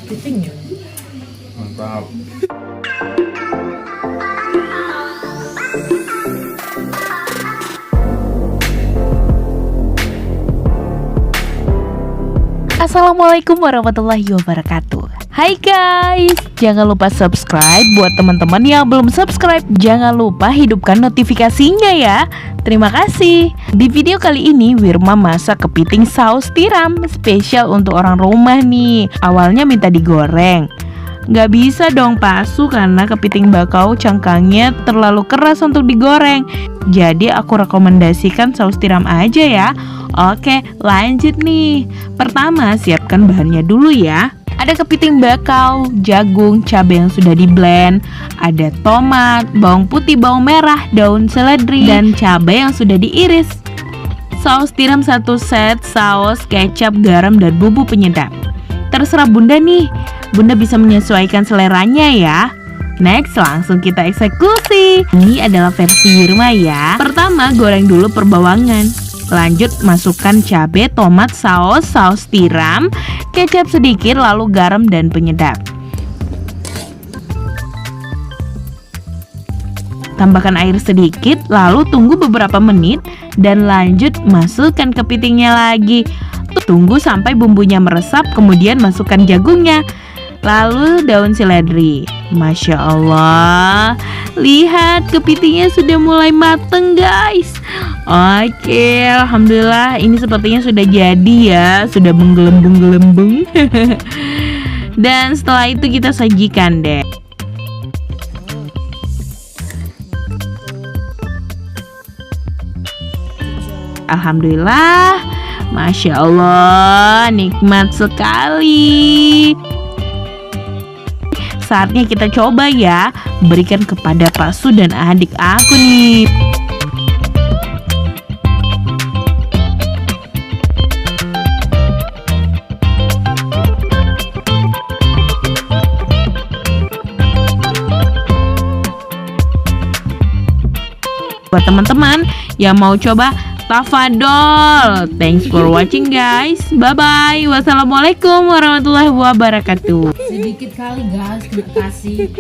Kepiting ya. Mantap. Assalamualaikum warahmatullahi wabarakatuh. Hai guys, jangan lupa subscribe. Buat teman-teman yang belum subscribe, jangan lupa hidupkan notifikasinya ya. Terima kasih. Di video kali ini Wirma masak kepiting saus tiram spesial untuk orang rumah nih. Awalnya minta digoreng. Nggak bisa dong pasu karena kepiting bakau cangkangnya terlalu keras untuk digoreng. Jadi aku rekomendasikan saus tiram aja ya. Oke, lanjut nih. Pertama, siapkan bahannya dulu ya. Ada kepiting bakau, jagung, cabai yang sudah di-blend, ada tomat, bawang putih, bawang merah, daun seledri, dan cabai yang sudah diiris. Saus tiram 1 set, saus, kecap, garam, dan bumbu penyedap. Terserah bunda nih, bunda bisa menyesuaikan seleranya ya. Next, langsung kita eksekusi. Ini adalah versi Wirma ya. Pertama, goreng dulu per bawangan. Lanjut, masukkan cabai, tomat, saus tiram, kecap sedikit, lalu garam dan penyedap. Tambahkan air sedikit, lalu tunggu beberapa menit dan lanjut masukkan kepitingnya lagi. Tunggu sampai bumbunya meresap, kemudian masukkan jagungnya. Lalu daun seledri. Masya Allah, lihat kepitingnya sudah mulai mateng guys. Oke, alhamdulillah ini sepertinya sudah jadi ya, sudah menggelembung-gelembung. Dan setelah itu kita sajikan deh. Alhamdulillah, Masya Allah, nikmat sekali. Saatnya kita coba ya, berikan kepada Pak Su dan adik aku nih. Buat teman-teman yang mau coba, tafadol. Thanks for watching guys. Bye bye. Wassalamualaikum warahmatullahi wabarakatuh. Sedikit kali guys, terima kasih.